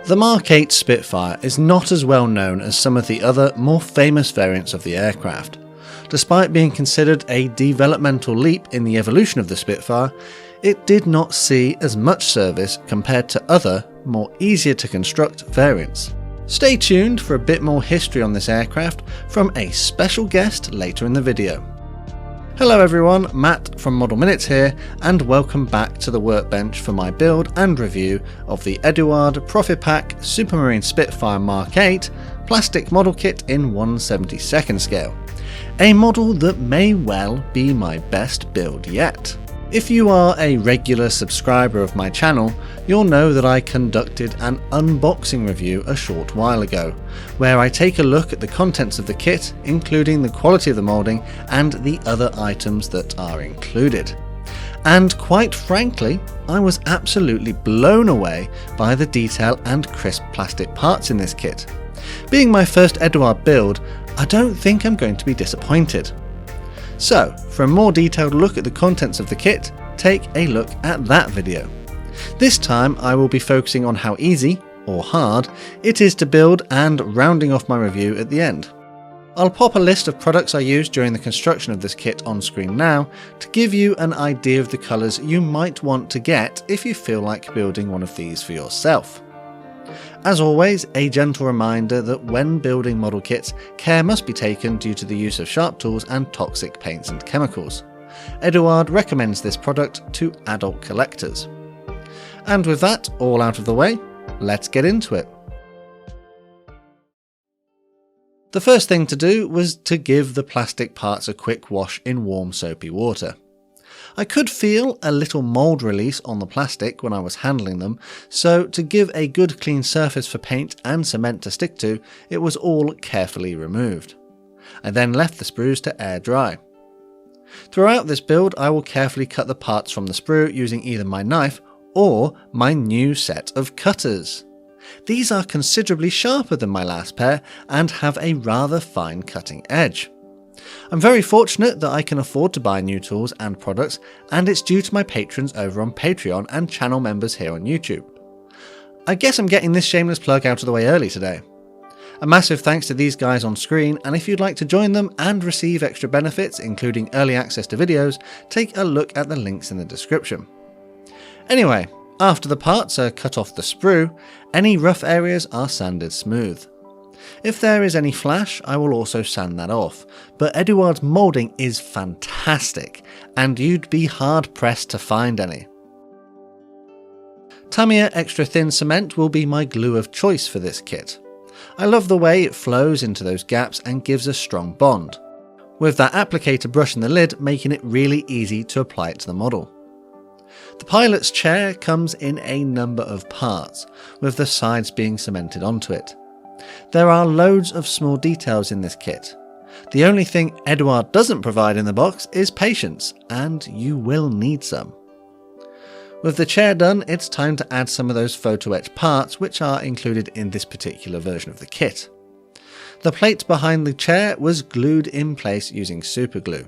The Mark VIII Spitfire is not as well known as some of the other, more famous variants of the aircraft. Despite being considered a developmental leap in the evolution of the Spitfire, it did not see as much service compared to other, more easier to construct variants. Stay tuned for a bit more history on this aircraft from a special guest later in the video. Hello everyone, Matt from Model Minutes here, and welcome back to the workbench for my build and review of the Eduard profipack Supermarine Spitfire Mark VIII plastic model kit in 1/72nd scale. A model that may well be my best build yet. If you are a regular subscriber of my channel, you'll know that I conducted an unboxing review a short while ago, where I take a look at the contents of the kit, including the quality of the moulding and the other items that are included. And quite frankly, I was absolutely blown away by the detail and crisp plastic parts in this kit. Being my first Eduard build, I don't think I'm going to be disappointed. So, for a more detailed look at the contents of the kit, take a look at that video. This time I will be focusing on how easy, or hard, it is to build and rounding off my review at the end. I'll pop a list of products I used during the construction of this kit on screen now to give you an idea of the colours you might want to get if you feel like building one of these for yourself. As always, a gentle reminder that when building model kits, care must be taken due to the use of sharp tools and toxic paints and chemicals. Eduard recommends this product to adult collectors. And with that all out of the way, let's get into it. The first thing to do was to give the plastic parts a quick wash in warm soapy water. I could feel a little mould release on the plastic when I was handling them, so to give a good clean surface for paint and cement to stick to, it was all carefully removed. I then left the sprues to air dry. Throughout this build, I will carefully cut the parts from the sprue using either my knife or my new set of cutters. These are considerably sharper than my last pair and have a rather fine cutting edge. I'm very fortunate that I can afford to buy new tools and products, and it's due to my patrons over on Patreon and channel members here on YouTube. I guess I'm getting this shameless plug out of the way early today. A massive thanks to these guys on screen, and if you'd like to join them and receive extra benefits including early access to videos, take a look at the links in the description. Anyway, after the parts are cut off the sprue, any rough areas are sanded smooth. If there is any flash, I will also sand that off, but Eduard's moulding is fantastic, and you'd be hard pressed to find any. Tamiya Extra Thin Cement will be my glue of choice for this kit. I love the way it flows into those gaps and gives a strong bond, with that applicator brush in the lid making it really easy to apply it to the model. The pilot's chair comes in a number of parts, with the sides being cemented onto it. There are loads of small details in this kit. The only thing Eduard doesn't provide in the box is patience, and you will need some. With the chair done, it's time to add some of those photo etch parts which are included in this particular version of the kit. The plate behind the chair was glued in place using super glue.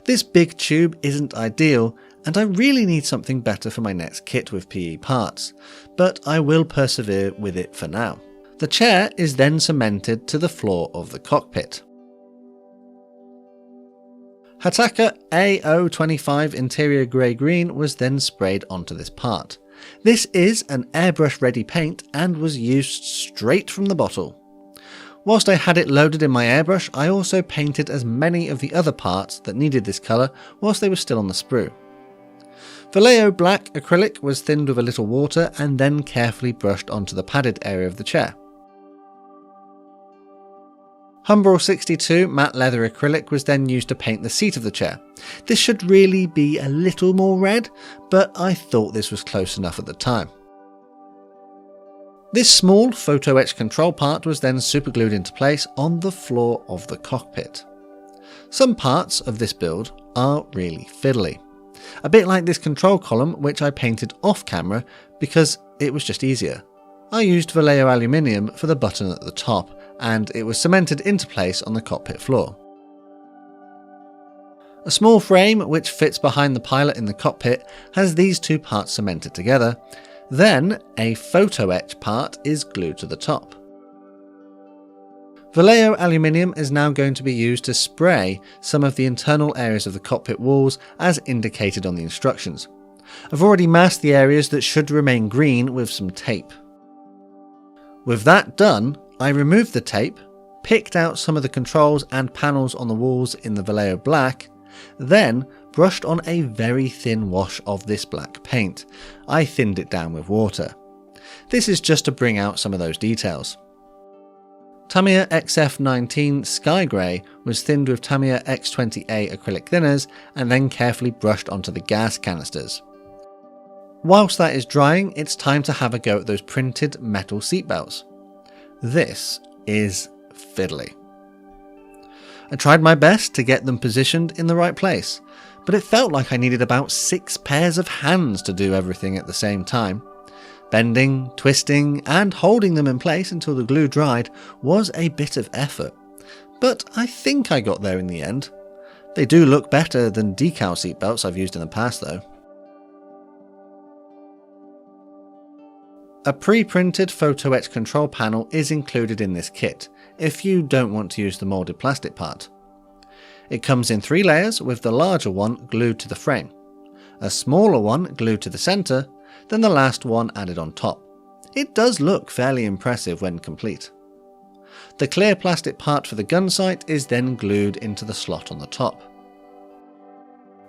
This big tube isn't ideal, and I really need something better for my next kit with PE parts, but I will persevere with it for now. The chair is then cemented to the floor of the cockpit. Hataka A025 interior grey-green was then sprayed onto this part. This is an airbrush ready paint and was used straight from the bottle. Whilst I had it loaded in my airbrush, I also painted as many of the other parts that needed this colour whilst they were still on the sprue. Vallejo black acrylic was thinned with a little water and then carefully brushed onto the padded area of the chair. Humbrol 62 matte leather acrylic was then used to paint the seat of the chair. This should really be a little more red, but I thought this was close enough at the time. This small photo etch control part was then superglued into place on the floor of the cockpit. Some parts of this build are really fiddly. A bit like this control column, which I painted off camera because it was just easier. I used Vallejo aluminium for the button at the top, and it was cemented into place on the cockpit floor. A small frame which fits behind the pilot in the cockpit has these two parts cemented together, Then a photo etch part is glued to the top. Vallejo aluminium is now going to be used to spray some of the internal areas of the cockpit walls as indicated on the instructions. I've already masked the areas that should remain green with some tape. With that done, I removed the tape, picked out some of the controls and panels on the walls in the Vallejo black, then brushed on a very thin wash of this black paint. I thinned it down with water. This is just to bring out some of those details. Tamiya XF19 Sky Grey was thinned with Tamiya X20A acrylic thinners and then carefully brushed onto the gas canisters. Whilst that is drying, it's time to have a go at those printed metal seatbelts. This is fiddly. I tried my best to get them positioned in the right place, but it felt like I needed about 6 pairs of hands to do everything at the same time. Bending, twisting, and holding them in place until the glue dried was a bit of effort, but I think I got there in the end. They do look better than decal seatbelts I've used in the past though. A pre-printed photo etch control panel is included in this kit, if you don't want to use the moulded plastic part. It comes in 3 layers, with the larger one glued to the frame, a smaller one glued to the centre, then the last one added on top. It does look fairly impressive when complete. The clear plastic part for the gun sight is then glued into the slot on the top.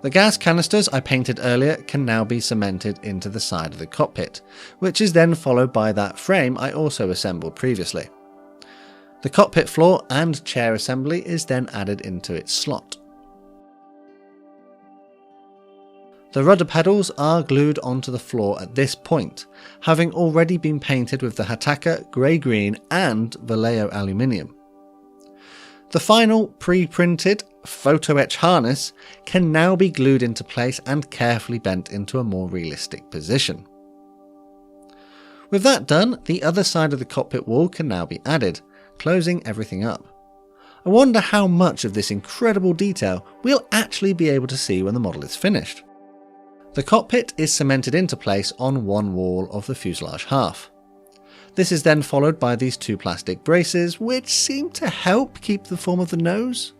The gas canisters I painted earlier can now be cemented into the side of the cockpit, which is then followed by that frame I also assembled previously. The cockpit floor and chair assembly is then added into its slot. The rudder pedals are glued onto the floor at this point, having already been painted with the Hataka grey-green and Vallejo aluminium. The final pre-printed photo etch harness can now be glued into place and carefully bent into a more realistic position. With that done, the other side of the cockpit wall can now be added, closing everything up. I wonder how much of this incredible detail we'll actually be able to see when the model is finished. The cockpit is cemented into place on one wall of the fuselage half. This is then followed by these 2 plastic braces, which seem to help keep the form of the nose.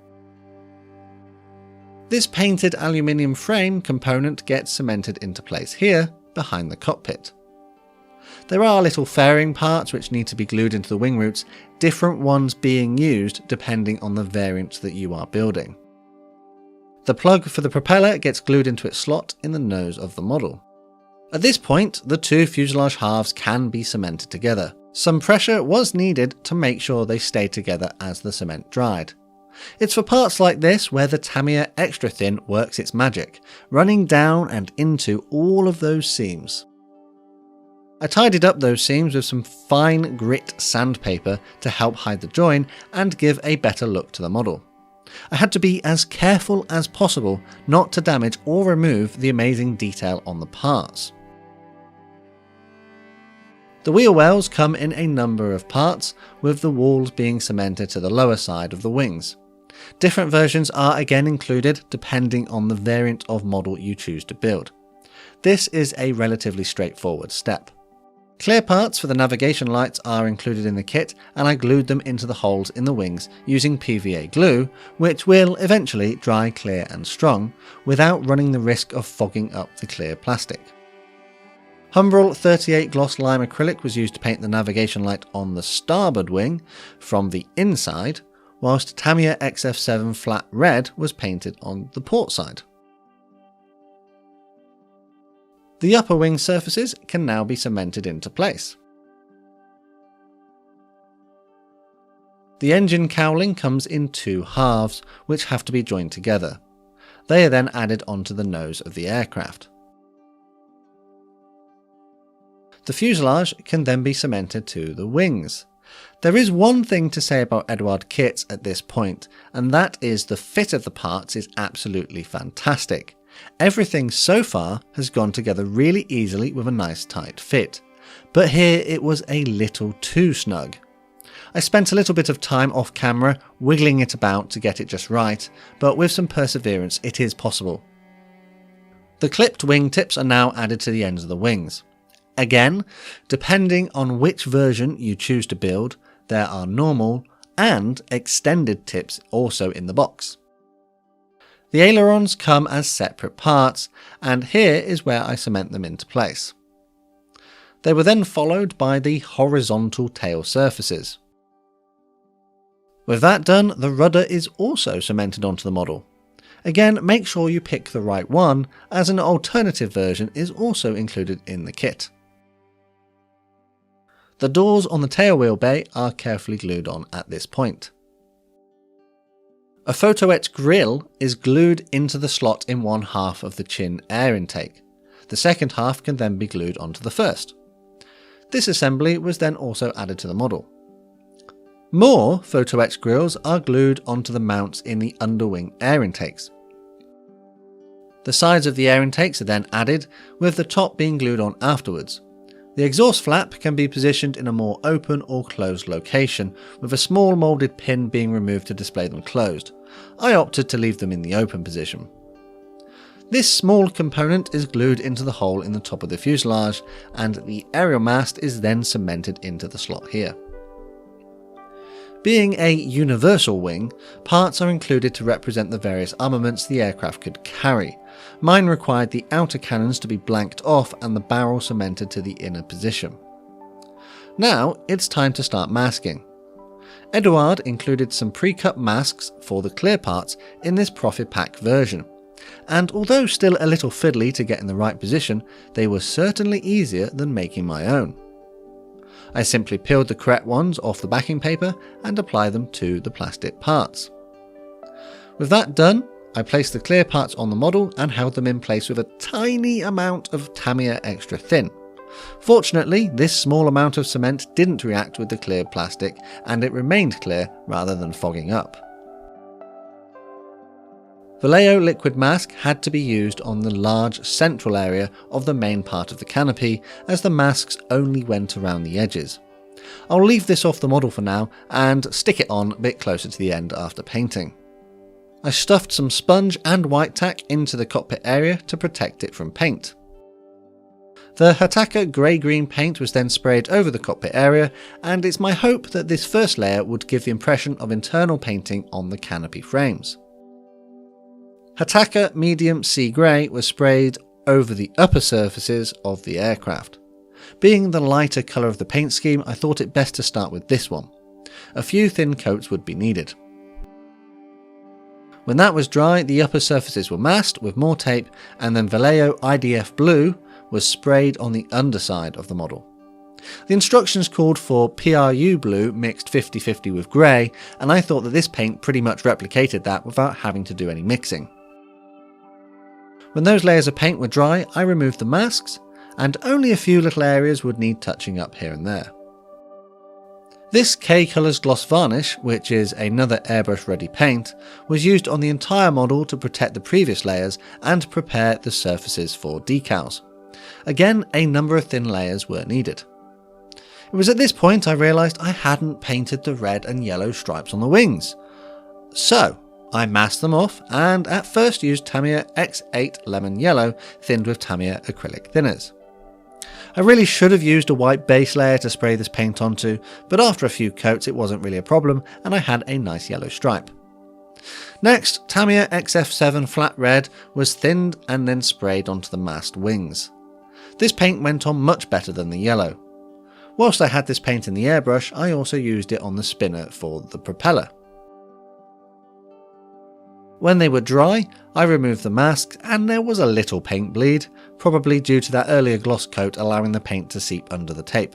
This painted aluminium frame component gets cemented into place here, behind the cockpit. There are little fairing parts which need to be glued into the wing roots, different ones being used depending on the variant that you are building. The plug for the propeller gets glued into its slot in the nose of the model. At this point, the 2 fuselage halves can be cemented together. Some pressure was needed to make sure they stay together as the cement dried. It's for parts like this where the Tamiya Extra Thin works its magic, running down and into all of those seams. I tidied up those seams with some fine grit sandpaper to help hide the join and give a better look to the model. I had to be as careful as possible not to damage or remove the amazing detail on the parts. The wheel wells come in a number of parts, with the walls being cemented to the lower side of the wings. Different versions are again included depending on the variant of model you choose to build. This is a relatively straightforward step. Clear parts for the navigation lights are included in the kit, and I glued them into the holes in the wings using PVA glue, which will eventually dry clear and strong, without running the risk of fogging up the clear plastic. Humbrol 38 gloss lime acrylic was used to paint the navigation light on the starboard wing from the inside, whilst Tamiya XF7 flat red was painted on the port side. The upper wing surfaces can now be cemented into place. The engine cowling comes in 2 halves, which have to be joined together. They are then added onto the nose of the aircraft. The fuselage can then be cemented to the wings. There is one thing to say about Eduard kits at this point, and that is the fit of the parts is absolutely fantastic. Everything so far has gone together really easily with a nice tight fit, but here it was a little too snug. I spent a little bit of time off camera wiggling it about to get it just right, but with some perseverance it is possible. The clipped wing tips are now added to the ends of the wings. Again, depending on which version you choose to build, there are normal and extended tips also in the box. The ailerons come as separate parts, and here is where I cement them into place. They were then followed by the horizontal tail surfaces. With that done, the rudder is also cemented onto the model. Again, make sure you pick the right one, as an alternative version is also included in the kit. The doors on the tailwheel bay are carefully glued on at this point. A photo etch grill is glued into the slot in one half of the chin air intake. The second half can then be glued onto the first. This assembly was then also added to the model. More photo etch grills are glued onto the mounts in the underwing air intakes. The sides of the air intakes are then added, with the top being glued on afterwards. The exhaust flap can be positioned in a more open or closed location, with a small moulded pin being removed to display them closed. I opted to leave them in the open position. This small component is glued into the hole in the top of the fuselage, and the aerial mast is then cemented into the slot here. Being a universal wing, parts are included to represent the various armaments the aircraft could carry. Mine required the outer cannons to be blanked off and the barrel cemented to the inner position. Now it's time to start masking. Eduard included some pre-cut masks for the clear parts in this profipack version, and although still a little fiddly to get in the right position, they were certainly easier than making my own. I simply peeled the correct ones off the backing paper and applied them to the plastic parts. With that done, I placed the clear parts on the model and held them in place with a tiny amount of Tamiya Extra Thin. Fortunately, this small amount of cement didn't react with the clear plastic, and it remained clear rather than fogging up. Vallejo liquid mask had to be used on the large central area of the main part of the canopy, as the masks only went around the edges. I'll leave this off the model for now and stick it on a bit closer to the end after painting. I stuffed some sponge and white tack into the cockpit area to protect it from paint. The Hataka grey-green paint was then sprayed over the cockpit area, and it's my hope that this first layer would give the impression of internal painting on the canopy frames. Hataka medium sea grey was sprayed over the upper surfaces of the aircraft. Being the lighter colour of the paint scheme, I thought it best to start with this one. A few thin coats would be needed. When that was dry, the upper surfaces were masked with more tape, and then Vallejo IDF blue was sprayed on the underside of the model. The instructions called for PRU blue mixed 50-50 with grey, and I thought that this paint pretty much replicated that without having to do any mixing. When those layers of paint were dry, I removed the masks, and only a few little areas would need touching up here and there. This K-Colours gloss varnish, which is another airbrush ready paint, was used on the entire model to protect the previous layers and prepare the surfaces for decals. Again, a number of thin layers were needed. It was at this point I realised I hadn't painted the red and yellow stripes on the wings. So I masked them off and at first used Tamiya X8 Lemon Yellow thinned with Tamiya acrylic thinners. I really should have used a white base layer to spray this paint onto, but after a few coats it wasn't really a problem and I had a nice yellow stripe. Next, Tamiya XF7 Flat Red was thinned and then sprayed onto the mast wings. This paint went on much better than the yellow. Whilst I had this paint in the airbrush, I also used it on the spinner for the propeller. When they were dry, I removed the masks and there was a little paint bleed, probably due to that earlier gloss coat allowing the paint to seep under the tape.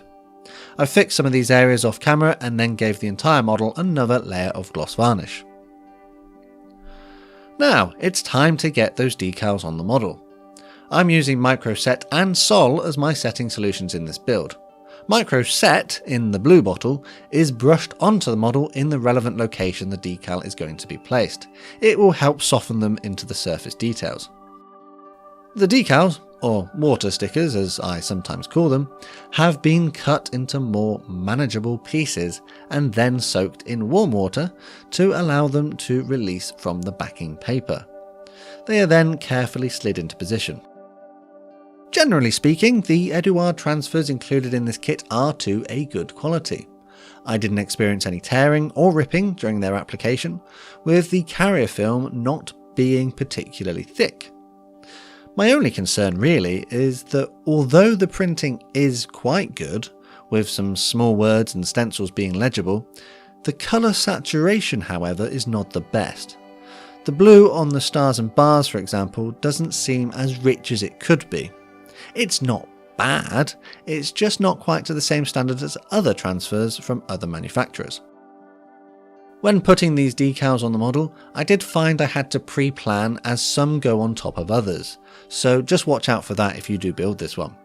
I fixed some of these areas off camera and then gave the entire model another layer of gloss varnish. Now it's time to get those decals on the model. I'm using Microset and Sol as my setting solutions in this build. Microset, in the blue bottle, is brushed onto the model in the relevant location the decal is going to be placed. It will help soften them into the surface details. The decals, or water stickers as I sometimes call them, have been cut into more manageable pieces and then soaked in warm water to allow them to release from the backing paper. They are then carefully slid into position. Generally speaking, the Eduard transfers included in this kit are to a good quality. I didn't experience any tearing or ripping during their application, with the carrier film not being particularly thick. My only concern really is that although the printing is quite good, with some small words and stencils being legible, the colour saturation however is not the best. The blue on the stars and bars, for example, doesn't seem as rich as it could be. It's not bad, it's just not quite to the same standard as other transfers from other manufacturers. When putting these decals on the model, I did find I had to pre-plan as some go on top of others, so just watch out for that if you do build this one.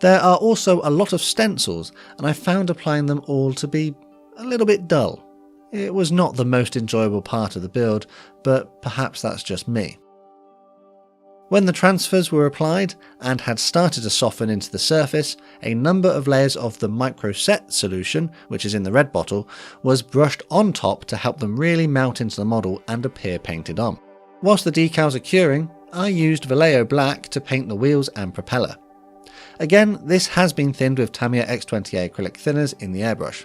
There are also a lot of stencils, and I found applying them all to be a little bit dull. It was not the most enjoyable part of the build, but perhaps that's just me. When the transfers were applied and had started to soften into the surface, a number of layers of the microset solution, which is in the red bottle, was brushed on top to help them really melt into the model and appear painted on. Whilst the decals are curing, I used VIII black to paint the wheels and propeller. Again, this has been thinned with Tamiya X20A acrylic thinners in the airbrush.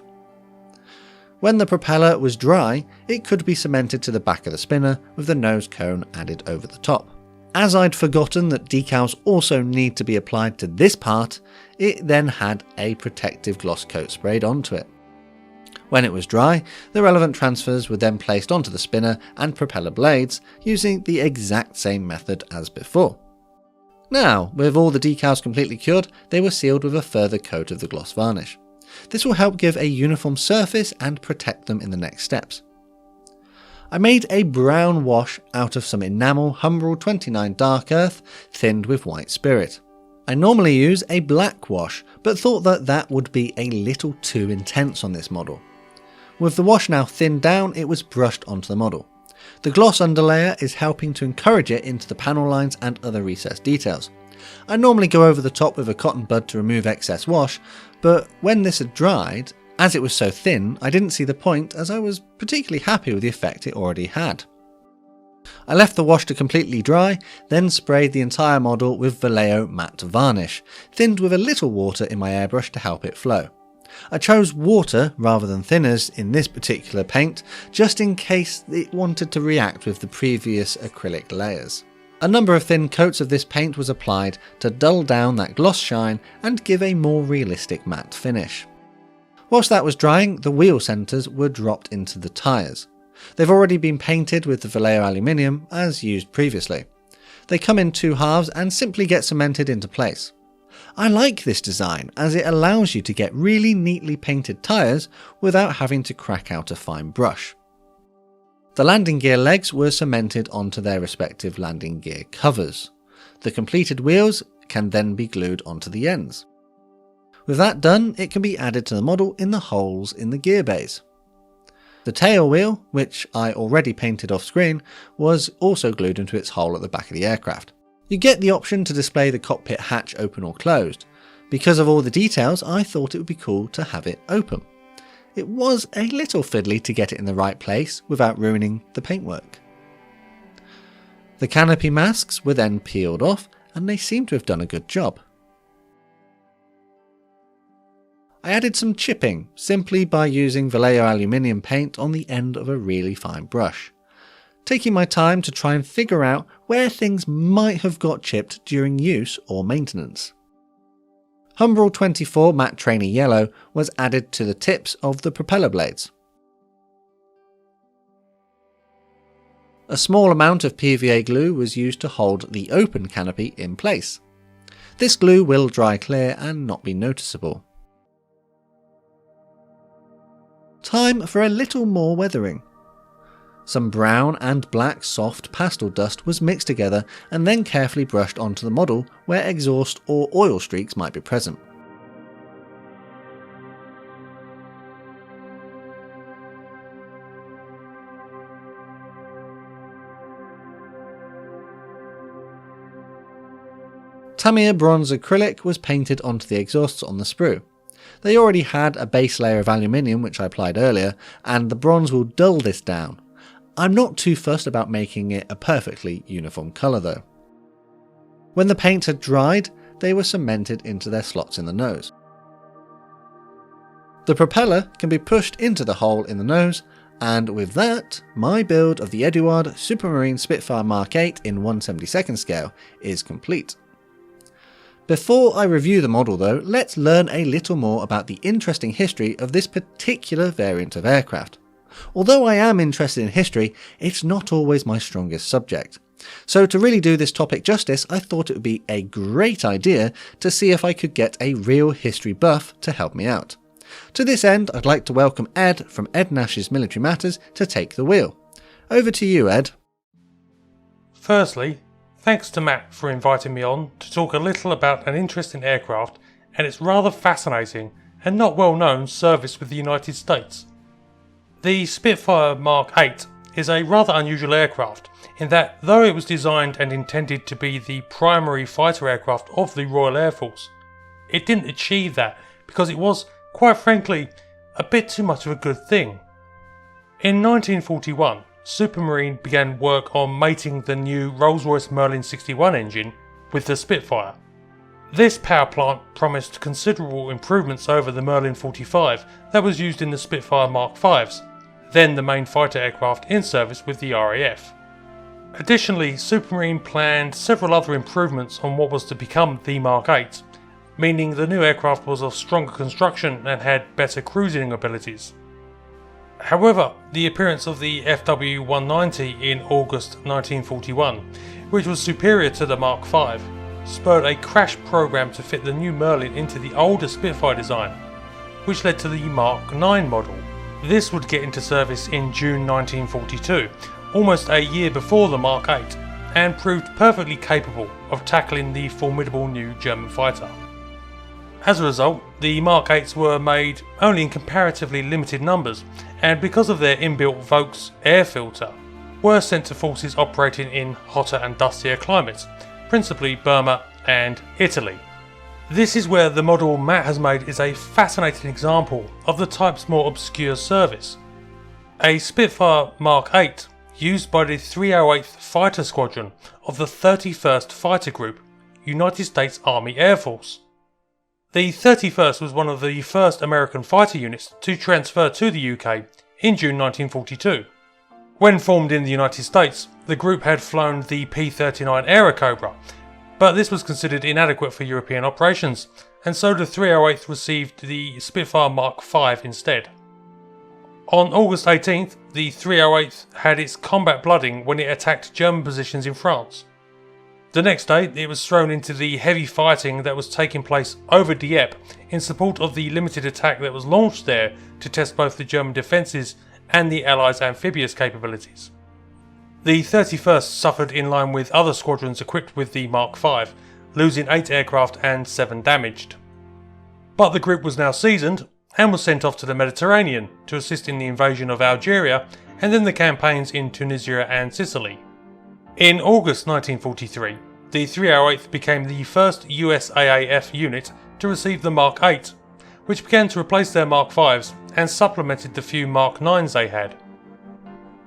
When the propeller was dry, it could be cemented to the back of the spinner with the nose cone added over the top. As I'd forgotten that decals also need to be applied to this part, it then had a protective gloss coat sprayed onto it. When it was dry, the relevant transfers were then placed onto the spinner and propeller blades using the exact same method as before. Now, with all the decals completely cured, they were sealed with a further coat of the gloss varnish. This will help give a uniform surface and protect them in the next steps. I made a brown wash out of some enamel Humbrol 29 Dark Earth thinned with white spirit. I normally use a black wash, but thought that that would be a little too intense on this model. With the wash now thinned down, it was brushed onto the model. The gloss underlayer is helping to encourage it into the panel lines and other recessed details. I normally go over the top with a cotton bud to remove excess wash, but when this had dried, as it was so thin, I didn't see the point as I was particularly happy with the effect it already had. I left the wash to completely dry, then sprayed the entire model with VIII matte varnish, thinned with a little water in my airbrush to help it flow. I chose water rather than thinners in this particular paint, just in case it wanted to react with the previous acrylic layers. A number of thin coats of this paint was applied to dull down that gloss shine and give a more realistic matte finish. Whilst that was drying, the wheel centres were dropped into the tyres. They've already been painted with the VIII aluminium as used previously. They come in two halves and simply get cemented into place. I like this design as it allows you to get really neatly painted tyres without having to crack out a fine brush. The landing gear legs were cemented onto their respective landing gear covers. The completed wheels can then be glued onto the ends. With that done, it can be added to the model in the holes in the gear bays. The tail wheel, which I already painted off screen, was also glued into its hole at the back of the aircraft. You get the option to display the cockpit hatch open or closed. Because of all the details, I thought it would be cool to have it open. It was a little fiddly to get it in the right place without ruining the paintwork. The canopy masks were then peeled off and they seem to have done a good job. I added some chipping simply by using VIII aluminium paint on the end of a really fine brush, taking my time to try and figure out where things might have got chipped during use or maintenance. Humbrol 24 matte trainee yellow was added to the tips of the propeller blades. A small amount of PVA glue was used to hold the open canopy in place. This glue will dry clear and not be noticeable. Time for a little more weathering. Some brown and black soft pastel dust was mixed together and then carefully brushed onto the model where exhaust or oil streaks might be present. Tamiya bronze acrylic was painted onto the exhausts on the sprue. They already had a base layer of aluminium which I applied earlier, and the bronze will dull this down. I'm not too fussed about making it a perfectly uniform colour though. When the paint had dried they were cemented into their slots in the nose. The propeller can be pushed into the hole in the nose, and with that, my build of the Eduard Supermarine Spitfire Mk in 1/72nd scale is complete. Before I review the model though, let's learn a little more about the interesting history of this particular variant of aircraft. Although I am interested in history, it's not always my strongest subject. So to really do this topic justice, I thought it would be a great idea to see if I could get a real history buff to help me out. To this end, I'd like to welcome Ed from Ed Nash's Military Matters to take the wheel. Over to you, Ed. Firstly, thanks to Matt for inviting me on to talk a little about an interesting aircraft and its rather fascinating and not well known service with the United States. The Spitfire Mk is a rather unusual aircraft in that though it was designed and intended to be the primary fighter aircraft of the Royal Air Force, it didn't achieve that because it was, quite frankly, a bit too much of a good thing. In 1941, Supermarine began work on mating the new Rolls-Royce Merlin 61 engine with the Spitfire. This power plant promised considerable improvements over the Merlin 45 that was used in the Spitfire Mark V's, then the main fighter aircraft in service with the RAF. Additionally, Supermarine planned several other improvements on what was to become the Mark VIII, meaning the new aircraft was of stronger construction and had better cruising abilities. However, the appearance of the FW-190 in August 1941, which was superior to the Mark V, spurred a crash program to fit the new Merlin into the older Spitfire design, which led to the Mark IX model. This would get into service in June 1942, almost a year before the Mark VIII, and proved perfectly capable of tackling the formidable new German fighter. As a result, the Mark VIIIs were made only in comparatively limited numbers, and because of their inbuilt Vaux air filter, were sent to forces operating in hotter and dustier climates, principally Burma and Italy. This is where the model Matt has made is a fascinating example of the type's more obscure service. A Spitfire Mark VIII used by the 308th Fighter Squadron of the 31st Fighter Group, United States Army Air Force. The 31st was one of the first American fighter units to transfer to the UK in June 1942. When formed in the United States, the group had flown the P-39 Airacobra, but this was considered inadequate for European operations, and so the 308th received the Spitfire Mark V instead. On August 18th, the 308th had its combat blooding when it attacked German positions in France. The next day, it was thrown into the heavy fighting that was taking place over Dieppe in support of the limited attack that was launched there to test both the German defences and the Allies' amphibious capabilities. The 31st suffered in line with other squadrons equipped with the Mark V, losing 8 aircraft and 7 damaged. But the group was now seasoned and was sent off to the Mediterranean to assist in the invasion of Algeria and then the campaigns in Tunisia and Sicily. In August 1943, the 308th became the first USAAF unit to receive the Mark VIII, which began to replace their Mark V's and supplemented the few Mark IXs they had.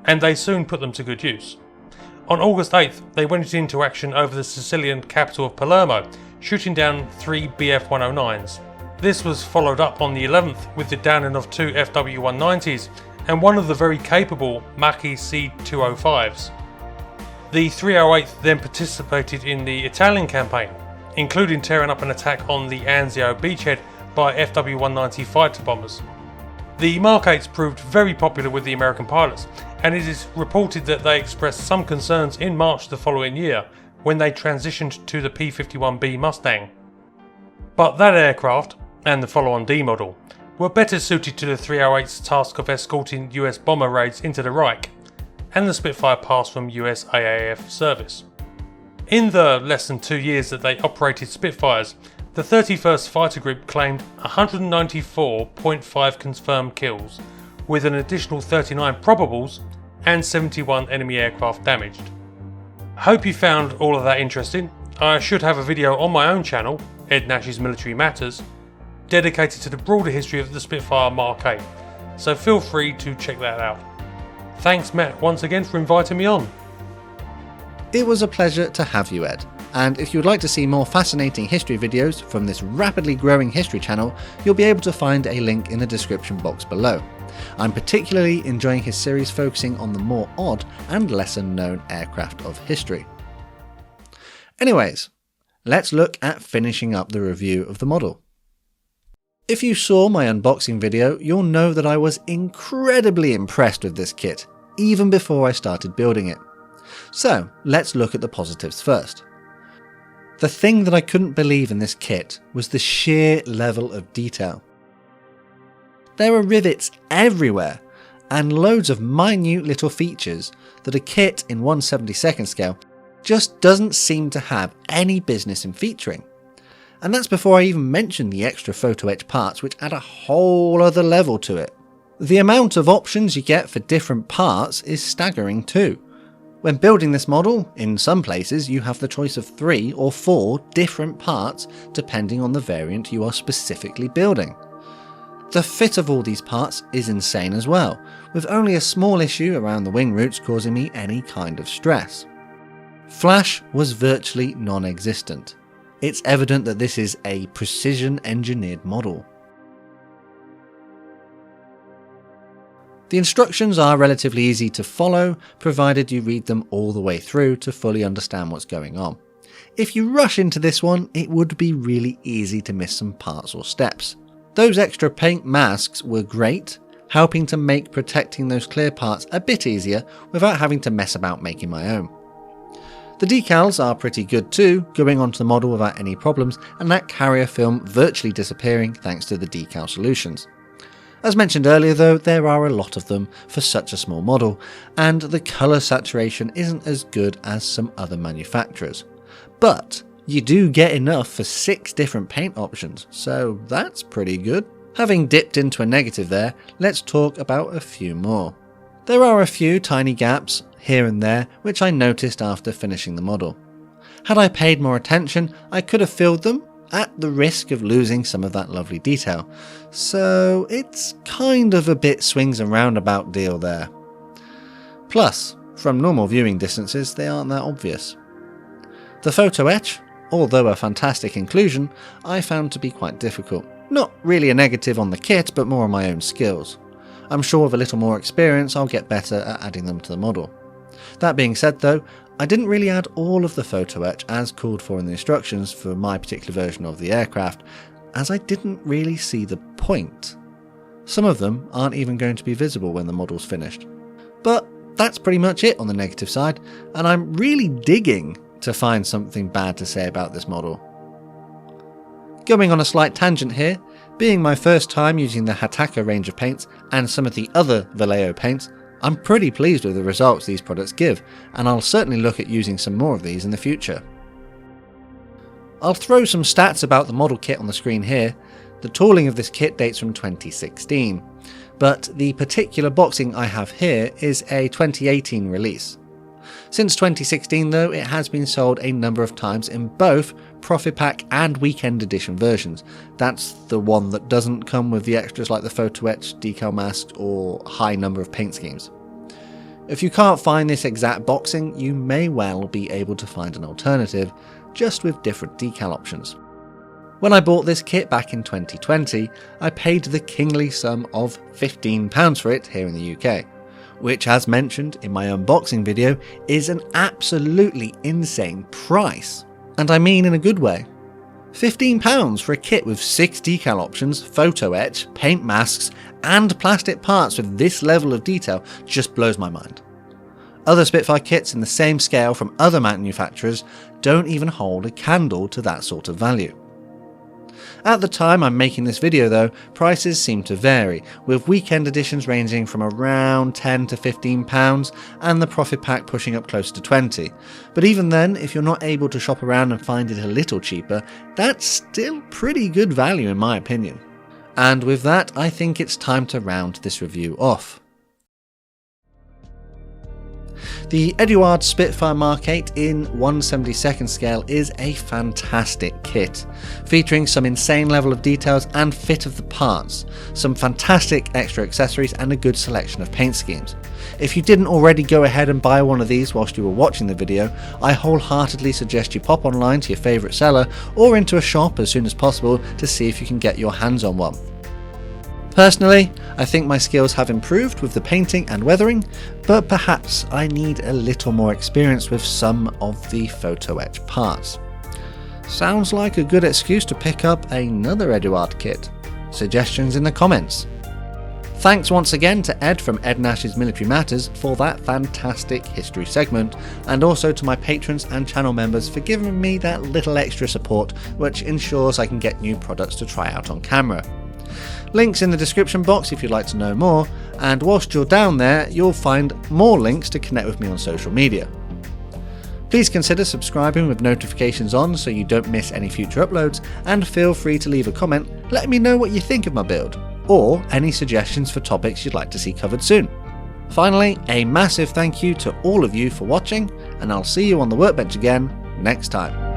And they soon put them to good use. On August 8th, they went into action over the Sicilian capital of Palermo, shooting down 3 Bf-109s. This was followed up on the 11th with the downing of 2 FW-190s and one of the very capable Mk C-205s. The 308th then participated in the Italian campaign, including tearing up an attack on the Anzio beachhead by FW-190 fighter bombers. The Mark VIIIs proved very popular with the American pilots, and it is reported that they expressed some concerns in March the following year when they transitioned to the P-51B Mustang. But that aircraft, and the follow-on D model, were better suited to the 308's task of escorting US bomber raids into the Reich, and the Spitfire passed from USAAF service. In the less than 2 years that they operated Spitfires, the 31st Fighter Group claimed 194.5 confirmed kills, with an additional 39 probables and 71 enemy aircraft damaged. Hope you found all of that interesting. I should have a video on my own channel, Ed Nash's Military Matters, dedicated to the broader history of the Spitfire Mark VIII, so feel free to check that out. Thanks Matt once again for inviting me on. It was a pleasure to have you, Ed. And if you would like to see more fascinating history videos from this rapidly growing history channel, you'll be able to find a link in the description box below. I'm particularly enjoying his series focusing on the more odd and lesser known aircraft of history. Anyways, let's look at finishing up the review of the model. If you saw my unboxing video, you'll know that I was incredibly impressed with this kit, even before I started building it. So let's look at the positives first. The thing that I couldn't believe in this kit was the sheer level of detail. There are rivets everywhere and loads of minute little features that a kit in 1/72nd scale just doesn't seem to have any business in featuring. And that's before I even mention the extra photo etch parts, which add a whole other level to it. The amount of options you get for different parts is staggering too. When building this model, in some places you have the choice of 3 or 4 different parts depending on the variant you are specifically building. The fit of all these parts is insane as well, with only a small issue around the wing roots causing me any kind of stress. Flash was virtually non-existent. It's evident that this is a precision engineered model. The instructions are relatively easy to follow, provided you read them all the way through to fully understand what's going on. If you rush into this one, it would be really easy to miss some parts or steps. Those extra paint masks were great, helping to make protecting those clear parts a bit easier without having to mess about making my own. The decals are pretty good too, going onto the model without any problems, and that carrier film virtually disappearing thanks to the decal solutions. As mentioned earlier though, there are a lot of them for such a small model, and the colour saturation isn't as good as some other manufacturers. But you do get enough for 6 different paint options, so that's pretty good. Having dipped into a negative there, let's talk about a few more. There are a few tiny gaps here and there which I noticed after finishing the model. Had I paid more attention, I could have filled them, at the risk of losing some of that lovely detail, so it's kind of a bit swings and roundabout deal there. Plus, from normal viewing distances, they aren't that obvious. The photo etch, although a fantastic inclusion, I found to be quite difficult. Not really a negative on the kit, but more on my own skills. I'm sure with a little more experience I'll get better at adding them to the model. That being said though, I didn't really add all of the photo etch as called for in the instructions for my particular version of the aircraft, as I didn't really see the point. Some of them aren't even going to be visible when the model's finished. But that's pretty much it on the negative side, and I'm really digging to find something bad to say about this model. Going on a slight tangent here, being my first time using the Hataka range of paints and some of the other Vallejo paints, I'm pretty pleased with the results these products give, and I'll certainly look at using some more of these in the future. I'll throw some stats about the model kit on the screen here. The tooling of this kit dates from 2016, but the particular boxing I have here is a 2018 release. Since 2016 though, it has been sold a number of times in both profipack and weekend edition versions. That's the one that doesn't come with the extras like the photo etch, decal masks or high number of paint schemes. If you can't find this exact boxing, you may well be able to find an alternative, just with different decal options. When I bought this kit back in 2020, I paid the kingly sum of £15 for it here in the UK, which, as mentioned in my unboxing video, is an absolutely insane price. And I mean in a good way. £15 for a kit with 6 decal options, photo etch, paint masks, and plastic parts with this level of detail just blows my mind. Other Spitfire kits in the same scale from other manufacturers don't even hold a candle to that sort of value. At the time I'm making this video though, prices seem to vary, with weekend editions ranging from around £10 to £15 and the profit pack pushing up close to 20. But even then, if you're not able to shop around and find it a little cheaper, that's still pretty good value in my opinion. And with that, I think it's time to round this review off. The Eduard Spitfire Mk in 1/72 scale is a fantastic kit, featuring some insane level of details and fit of the parts, some fantastic extra accessories and a good selection of paint schemes. If you didn't already go ahead and buy one of these whilst you were watching the video, I wholeheartedly suggest you pop online to your favourite seller or into a shop as soon as possible to see if you can get your hands on one. Personally, I think my skills have improved with the painting and weathering, but perhaps I need a little more experience with some of the photo etch parts. Sounds like a good excuse to pick up another Eduard kit. Suggestions in the comments. Thanks once again to Ed from Ed Nash's Military Matters for that fantastic history segment, and also to my patrons and channel members for giving me that little extra support which ensures I can get new products to try out on camera. Links in the description box if you'd like to know more, and whilst you're down there you'll find more links to connect with me on social media. Please consider subscribing with notifications on so you don't miss any future uploads, and feel free to leave a comment letting me know what you think of my build, or any suggestions for topics you'd like to see covered soon. Finally, a massive thank you to all of you for watching, and I'll see you on the workbench again next time.